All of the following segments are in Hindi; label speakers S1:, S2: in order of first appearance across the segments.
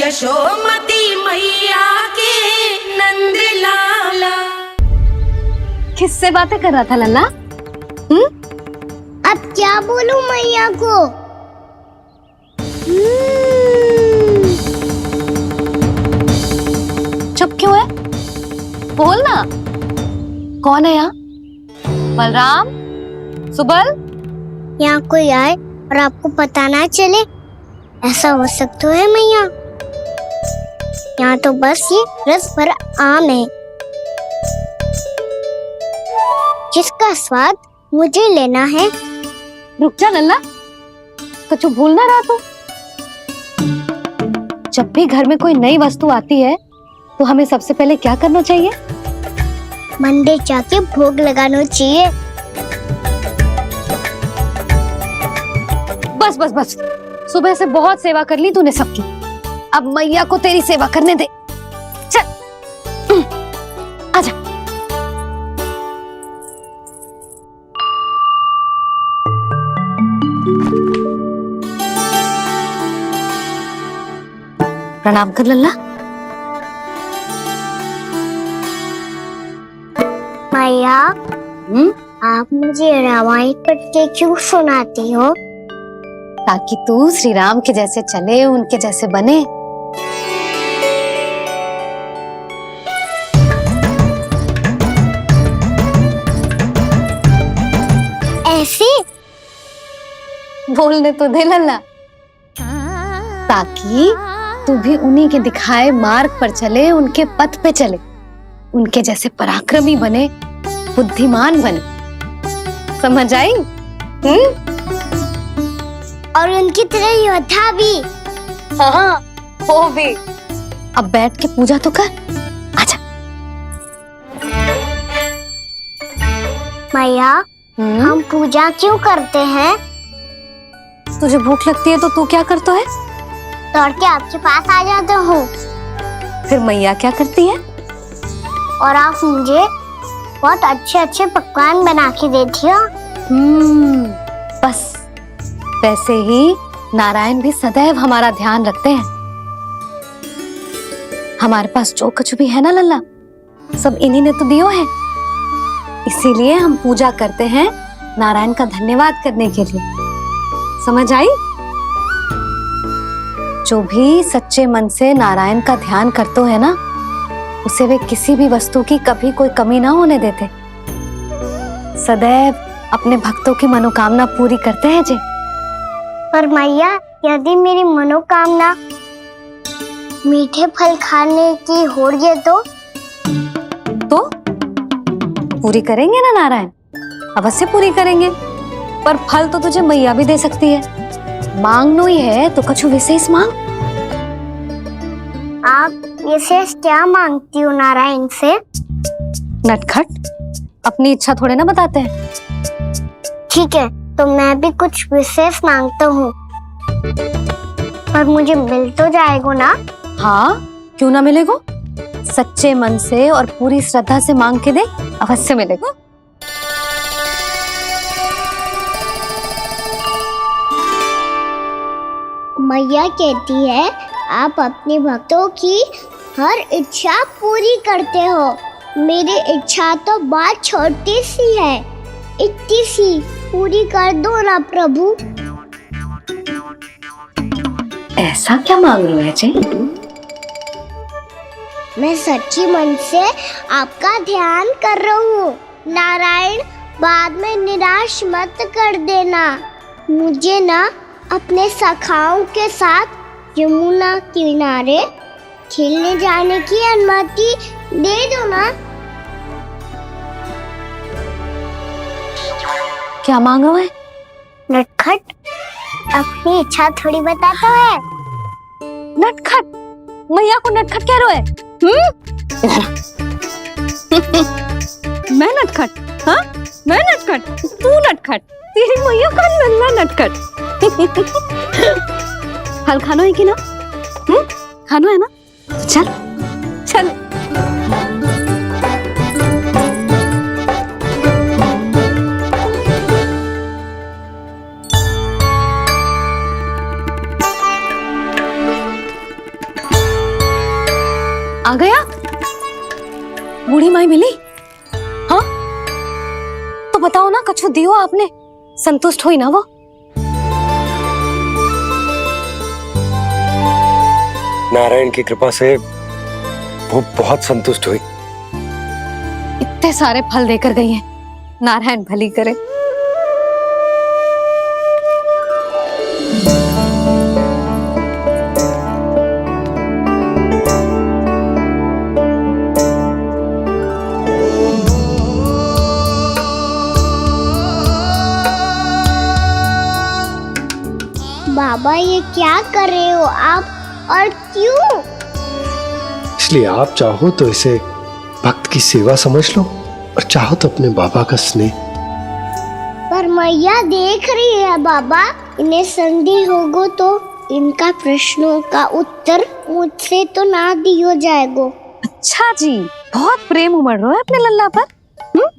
S1: यशोमती मैया के नंद लाला।
S2: किससे बातें कर रहा था लल्ला?
S3: अब क्या बोलूं मैया को?
S2: चुप क्यों है? बोल ना। कौन है यहाँ? बलराम, सुबल?
S3: यहाँ कोई आए और आपको पता ना चले, ऐसा हो सकता है मैया? यहाँ तो बस ये रस भरा आम है जिसका स्वाद मुझे लेना है।
S2: रुक जा लल्ला, कुछ भूल ना रहा तू। जब भी घर में कोई नई वस्तु आती है तो हमें सबसे पहले क्या करना चाहिए?
S3: मंदिर जाके भोग लगाना चाहिए।
S2: बस बस बस, सुबह से बहुत सेवा कर ली तूने सबकी, अब मैया को तेरी सेवा करने दे। चल आजा। प्रणाम कर लल्ला।
S3: मैया, आप मुझे रामायण पढ़ के क्यों सुनाती हो?
S2: ताकि तू श्री राम के जैसे चले, उनके जैसे बने।
S3: ऐसे?
S2: बोलने तो दे लल्ला, ताकि तू भी उन्हीं के दिखाए मार्ग पर चले, उनके पथ पे चले, उनके जैसे पराक्रमी बने, बुद्धिमान बने। समझ आई?
S3: और उनकी तरह योद्धा भी।
S2: हाँ, वो भी। अब बैठ के पूजा तो कर। आजा।
S3: मैया, हम पूजा क्यों करते हैं?
S2: तुझे भूख लगती है तो तू क्या करता है?
S3: दौड़ के आपके पास आ जाता हूँ।
S2: फिर मैया क्या करती है?
S3: और आप मुझे बहुत अच्छे अच्छे पकवान बना के देती हो।
S2: बस वैसे ही नारायण भी सदैव हमारा ध्यान रखते हैं। हमारे पास जो कुछ भी है ना लल्ला, सब इन्हीं ने तो दियो है। इसीलिए हम पूजा करते हैं नारायण का धन्यवाद करने के लिए। समझ आई? जो भी सच्चे मन से नारायण का ध्यान करते है ना, उसे वे किसी भी वस्तु की कभी कोई कमी ना होने देते। सदैव अपने भक्तों की मनोकामना पूरी करते हैं जी।
S3: पर मैया, यदि मेरी मनोकामना मीठे फल खाने की हो रही है तो
S2: पूरी करेंगे ना नारायण? अवश्य पूरी करेंगे। पर फल तो तुझे मैया भी दे सकती है। मांगनो ही है तो कुछ विशेष मांग।
S3: आप विशेष क्या मांगती हो नारायण से?
S2: नटखट, अपनी इच्छा थोड़े ना बताते हैं।
S3: ठीक है, तो मैं भी कुछ विशेष मांगता हूँ, पर मुझे मिल तो जाएगा ना?
S2: हाँ, क्यों ना मिलेगा। सच्चे मन से और पूरी श्रद्धा से मांग के दे, अवश्य मिलेगा।
S3: मैया कहती है आप अपने भक्तों की हर इच्छा पूरी करते हो। मेरी इच्छा तो बहुत छोटी सी है, इतनी सी पूरी कर दो ना प्रभु।
S2: ऐसा क्या मांग रहे हो जी?
S3: मैं सच्ची मन से आपका ध्यान कर रहा हूँ। नारायण, बाद में निराश मत कर देना। मुझे ना अपने सखाओं के साथ यमुना किनारे खेलने जाने की अनुमति दे दो ना।
S2: क्या मांग रहा है?
S3: नटखट, अपनी इच्छा थोड़ी बताता है।
S2: नटखट? मैया को नटखट कह रहे है? मैं नटखट? हाँ, मैं नटखट? तू नटखट? तेरी मैया का नल्ला नटखट। फल खानो है कि ना? खानो है ना? चल चल। आ गया? बूढ़ी माई मिली? हाँ, तो बताओ ना, कछु दियो आपने, संतुष्ट हुई ना वो?
S4: नारायण की कृपा से वो बहुत संतुष्ट हुई।
S2: इतने सारे फल देकर गई हैं, नारायण भली करे।
S3: बाबा ये क्या कर रहे हो आप, और क्यों?
S4: इसलिए आप चाहो तो इसे भक्त की सेवा समझ लो, और चाहो तो अपने बाबा का स्नेह।
S3: पर मैया देख रही है बाबा, इन्हें संदेह होगो तो इनका प्रश्नों का उत्तर मुझसे तो ना दियो जाएगो।
S2: अच्छा जी, बहुत प्रेम उमड़ रहा है अपने लल्ला पर।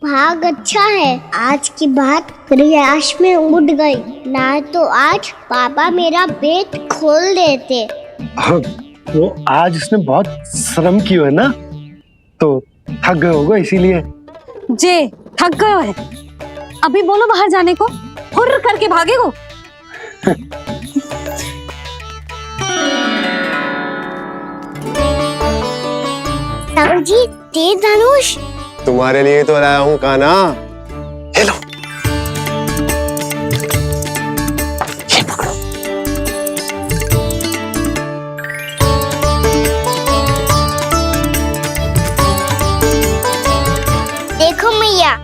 S3: भाग अच्छा है, आज की बात प्रयास में उड़ गई, ना तो आज पापा मेरा पेट खोल देते।
S4: हाँ, वो आज उसने बहुत श्रम किया है ना, तो थक गए होगा इसीलिए।
S2: जे थक गए है, अभी बोलो बाहर जाने को, हुर्र करके भागेगो।
S3: राहुल जी, तीर धनुष
S5: तुम्हारे लिए तो लाया हूँ कान्हा।
S4: ये लो। ये पकड़ो।
S3: देखो मैया,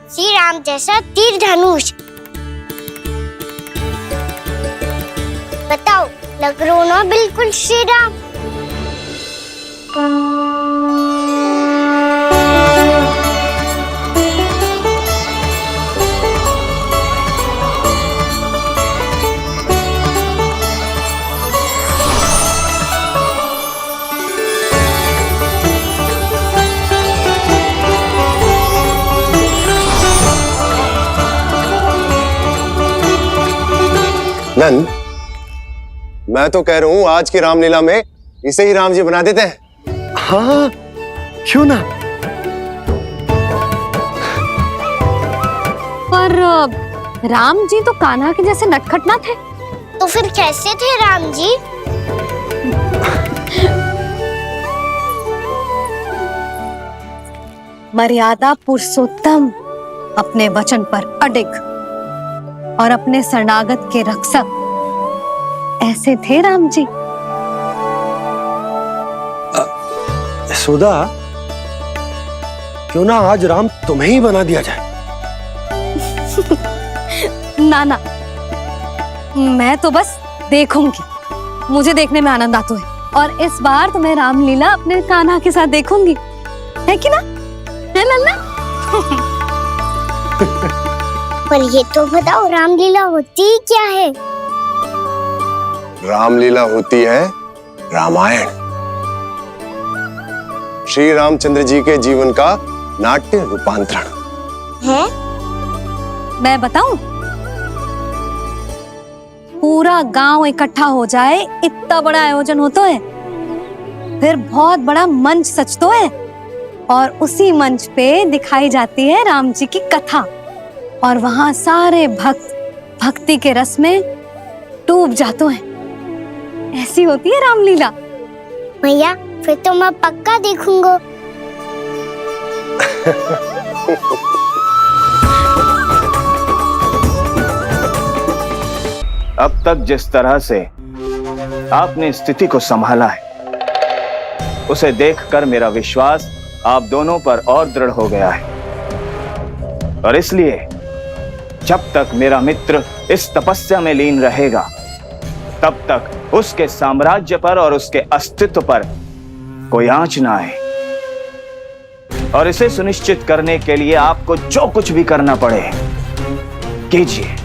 S3: श्री राम जैसा तीर धनुष। बताओ, लग रहा ना बिल्कुल श्री राम?
S5: नंद, मैं तो कह रहा हूँ आज की रामलीला में इसे ही राम जी बना देते हैं।
S4: हाँ, क्यों ना।
S2: पर राम जी तो कान्हा के जैसे नटखट ना थे।
S3: तो फिर कैसे थे राम जी?
S2: मर्यादा पुरुषोत्तम, अपने वचन पर अडिग और अपने शरणागत के रक्षक, ऐसे थे राम जी।
S4: यशोदा, क्यों ना आज राम तुम्हें ही बना दिया जाए।
S2: ना ना, मैं तो बस देखूंगी, मुझे देखने में आनंद आता है, और इस बार तो मैं रामलीला अपने कान्हा के साथ देखूंगी, है कि ना, है लल्ला?
S3: पर ये तो बताओ, रामलीला होती क्या है?
S5: रामलीला होती है रामायण, श्री रामचंद्र जी के जीवन का नाट्य रूपांतरण
S3: है।
S2: मैं बताऊं, पूरा गांव इकट्ठा हो जाए, इतना बड़ा आयोजन होता है, फिर बहुत बड़ा मंच सजतो है, और उसी मंच पे दिखाई जाती है राम जी की कथा, और वहां सारे भक्त भक्ति के रस में डूब जाते हैं। ऐसी होती है रामलीला।
S3: भैया, फिर तो मैं पक्का देखूंगा।
S6: अब तक जिस तरह से आपने स्थिति को संभाला है, उसे देखकर मेरा विश्वास आप दोनों पर और दृढ़ हो गया है, और इसलिए जब तक मेरा मित्र इस तपस्या में लीन रहेगा, तब तक उसके साम्राज्य पर और उसके अस्तित्व पर कोई आंच ना आए। और इसे सुनिश्चित करने के लिए आपको जो कुछ भी करना पड़े कीजिए।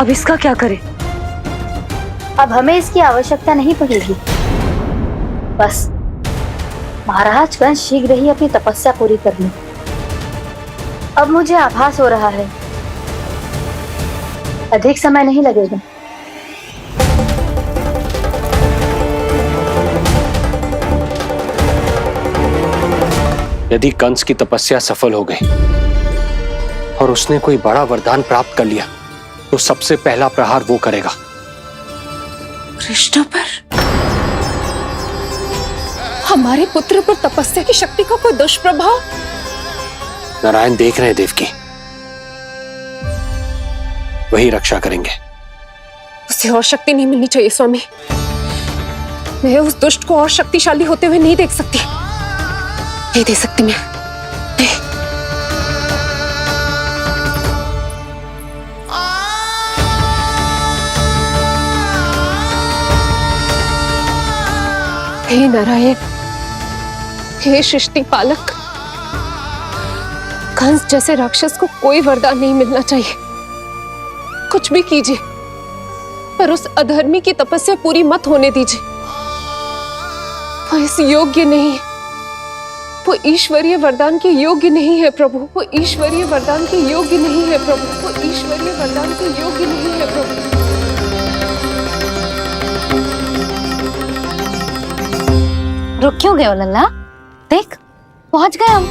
S2: अब इसका क्या करें?
S7: अब हमें इसकी आवश्यकता नहीं पड़ेगी। बस महाराजगण शीघ्र ही अपनी तपस्या पूरी कर लें। अब मुझे आभास हो रहा है अधिक समय नहीं लगेगा।
S4: यदि कंस की तपस्या सफल हो गई और उसने कोई बड़ा वरदान प्राप्त कर लिया तो सबसे पहला प्रहार वो करेगा।
S1: कृष्ण पर, हमारे पुत्र पर तपस्या की शक्ति का कोई दुष्प्रभाव?
S4: नारायण देख रहे हैं देवकी, वही रक्षा करेंगे।
S1: उसे और शक्ति नहीं मिलनी चाहिए स्वामी। मैं उस दुष्ट को और शक्तिशाली होते हुए नहीं देख सकती, नहीं दे सकती मैं। हे नारायण, हे सृष्टि पालक, कंस जैसे राक्षस को कोई वरदान नहीं मिलना चाहिए। कुछ भी कीजिए पर उस अधर्मी की तपस्या पूरी मत होने दीजिए। वो इस योग्य नहीं है, वो ईश्वरीय वरदान के योग्य नहीं है प्रभु। वो ईश्वरीय वरदान के योग्य नहीं है प्रभु। वो ईश्वरीय वरदान के योग्य नहीं है प्रभु।
S2: रुक क्यों गए हो लल्ला? देख पहुंच गए हम।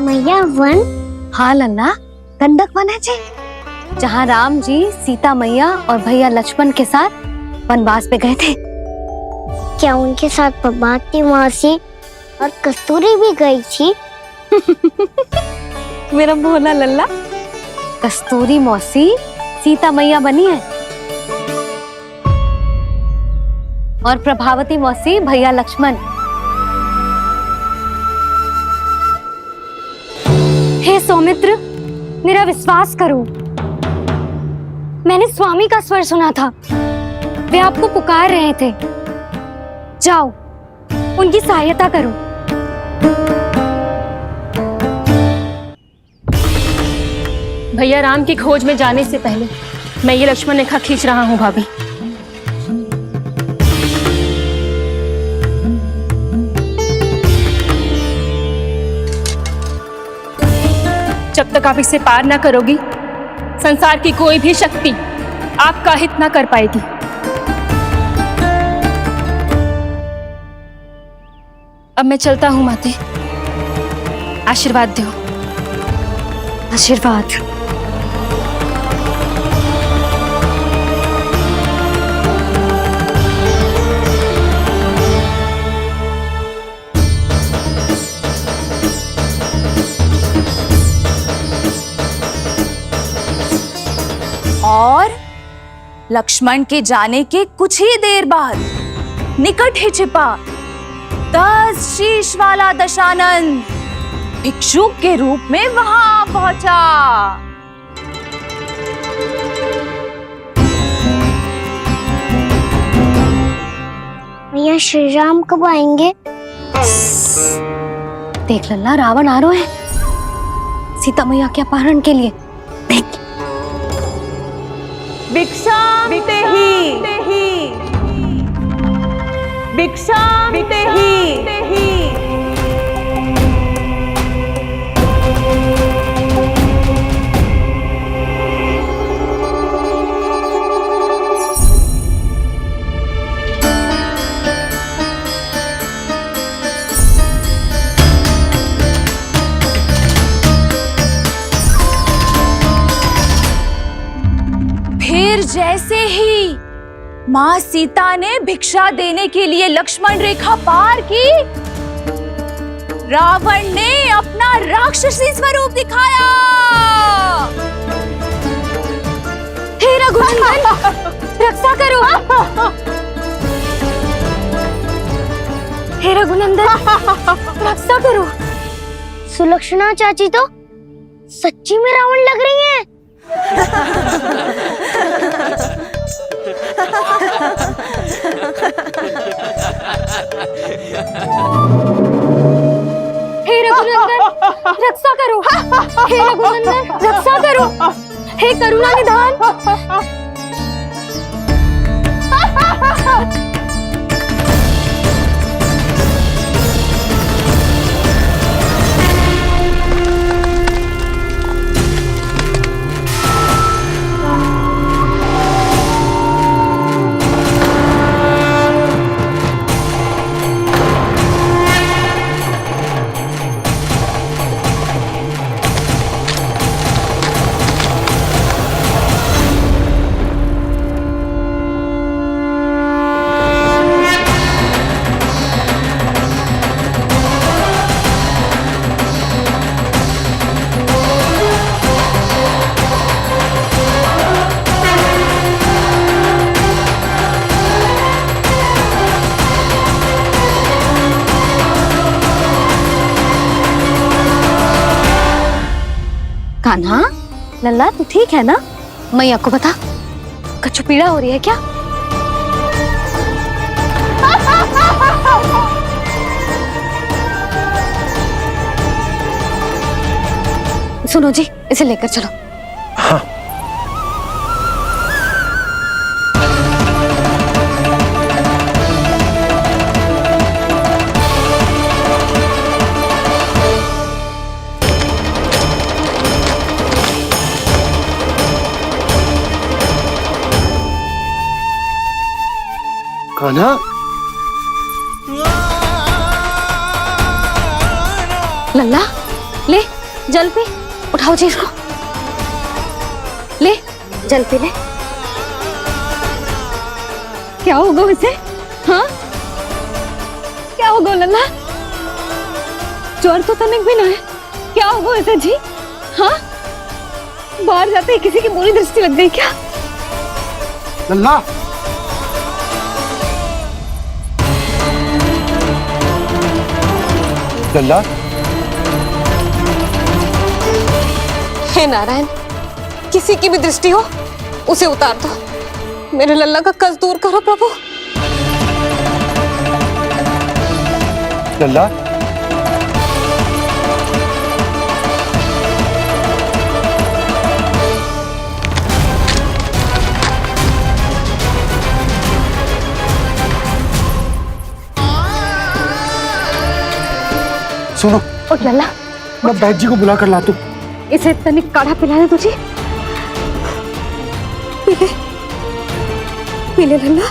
S3: मैया वन?
S2: हाँ लल्ला, गंडक वन है जी, जहाँ राम जी सीता मैया और भैया लक्ष्मण के साथ वनवास पे गए थे।
S3: क्या उनके साथ पद्मावती मौसी और कस्तूरी भी गई थी?
S2: मेरा भोला लल्ला, कस्तूरी मौसी सीता मैया बनी है और प्रभावती मौसी भैया लक्ष्मण। हे सौमित्र, मेरा विश्वास करो, मैंने स्वामी का स्वर सुना था। वे आपको पुकार रहे थे। जाओ उनकी सहायता करो।
S8: भैया राम की खोज में जाने से पहले मैं ये लक्ष्मण रेखा खींच रहा हूँ भाभी। जब तक आप इसे पार ना करोगी, संसार की कोई भी शक्ति आपका हित ना कर पाएगी। अब मैं चलता हूँ माते, आशीर्वाद दो।
S2: आशीर्वाद।
S9: और लक्ष्मण के जाने के कुछ ही देर बाद निकट ही छिपा 10 शीश वाला दशानन भिक्षुक के रूप में वहां पहुंचा।
S3: भैया श्री राम कब आएंगे?
S2: देख लल्ला, रावण आ रहा है सीता मैया के अपहरण के लिए। देख,
S9: भिक्षाम देहि, भिक्षाम देहि। फिर जैसे ही माँ सीता ने भिक्षा देने के लिए लक्ष्मण रेखा पार की, रावण ने अपना राक्षसी स्वरूप दिखाया।
S2: हे रघुनंदन, रक्षा करो। हे रघुनंदन, रक्षा करो।
S3: सुलक्षणा चाची तो सच्ची में रावण लग रही हैं।
S2: हे रघुनंदन रक्षा करो, हे रघुनंदन रक्षा करो, हे करुणा निधान। कान्हा, लल्ला तू ठीक है ना? मैया को बता, कछु पीड़ा हो रही है क्या? सुनो जी, इसे लेकर चलो।
S5: हाँ। कान्हा,
S2: लल्ला ले जल पी, उठाओ जी इसको, ले जल पी ले। क्या होगा इसे? हाँ क्या होगा लल्ला? ज्वर तो तनिक भी ना है, क्या होगा इसे जी? हाँ बाहर जाते ही किसी की बुरी दृष्टि लग गई क्या?
S5: लल्ला, लल्ला,
S1: हे नारायण, किसी की भी दृष्टि हो उसे उतार दो, मेरे लल्ला का कष्ट दूर करो प्रभु।
S5: लल्ला, सुनो,
S2: और लल्ला
S5: मैं बैद जी को बुला कर लाता हूँ।
S2: इसे तनिक काढ़ा पिलाने तुझे। पीले पीले लल्ला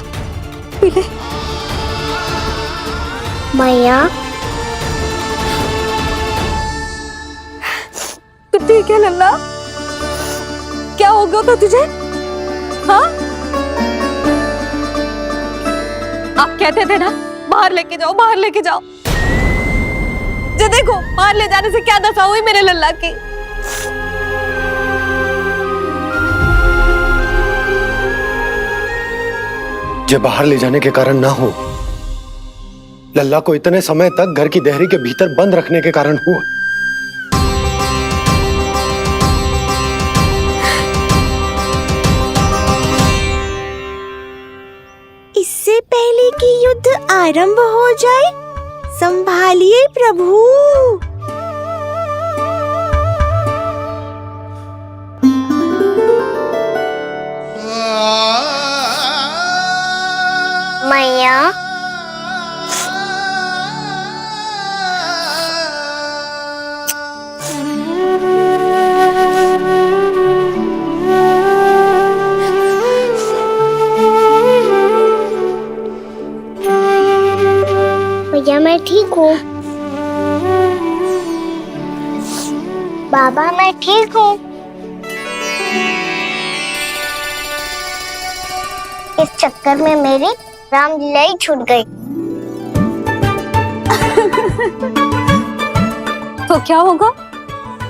S2: पीले।
S3: मैया
S2: तो ठीक है लल्ला, क्या हो गया था तुझे? हाँ आप कहते थे ना बाहर लेके जाओ, बाहर लेके जाओ। जे देखो बाहर ले जाने से क्या दशा हुई मेरे लल्ला की।
S5: जो बाहर ले जाने के कारण ना हो, लल्ला को इतने समय तक घर की देहरी के भीतर बंद रखने के कारण हुआ।
S10: इससे पहले कि युद्ध आरंभ हो जाए, संभालिए प्रभु।
S3: मैया भैया मैं ठीक हूँ। बाबा मैं ठीक हूँ। इस चक्कर में मेरी रामलीला ही छूट गई।
S2: तो क्या होगा?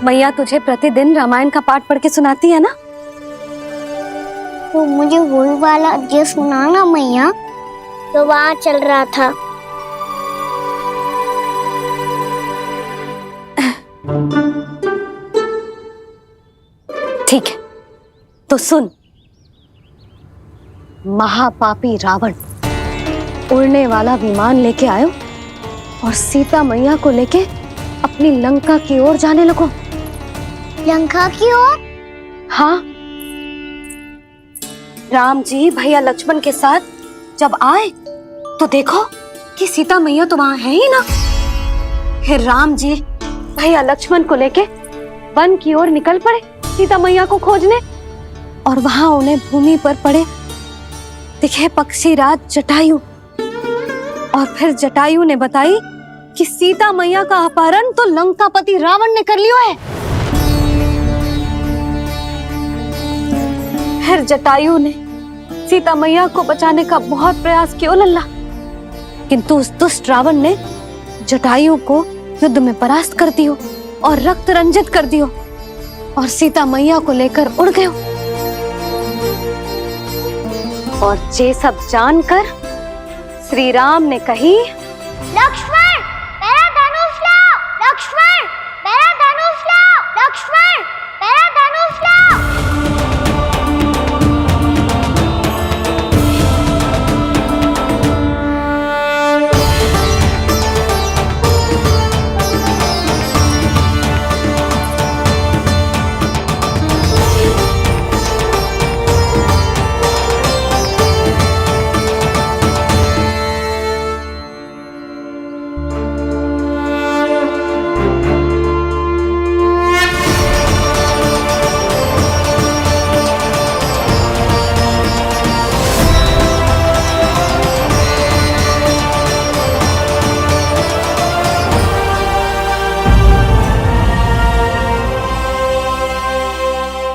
S2: मैया तुझे प्रतिदिन रामायण का पाठ पढ़ के सुनाती है ना?
S3: तो मुझे वही वाला अध्याय सुनाना मैया, तो वहाँ चल रहा था।
S2: ठीक है तो सुन। महापापी रावण उड़ने वाला विमान लेके आयो और सीता मैया को लेके अपनी लंका की ओर जाने लगो।
S3: लंका की ओर?
S2: हाँ, राम जी भैया लक्ष्मण के साथ जब आए तो देखो कि सीता मैया तो वहां है ही ना। फिर राम जी भैया लक्ष्मण को लेके वन की ओर निकल पड़े सीता मैया को खोजने, और वहां उन्हें भूमि पर पड़े दिखे पक्षी राज जटायु। और फिर जटायु ने बताई कि सीता मैया का अपहरण तो लंकापति रावण ने कर लियो है। फिर जटायु ने सीता मैया को बचाने का बहुत प्रयास किया लल्ला, किंतु उस दुष्ट रावण ने जटायु को युद्ध में परास्त कर दियो और रक्त रंजित कर दियो और सीता मैया को लेकर उड़ गयो। और ये सब जानकर श्री राम ने कही,
S3: लक्ष्मण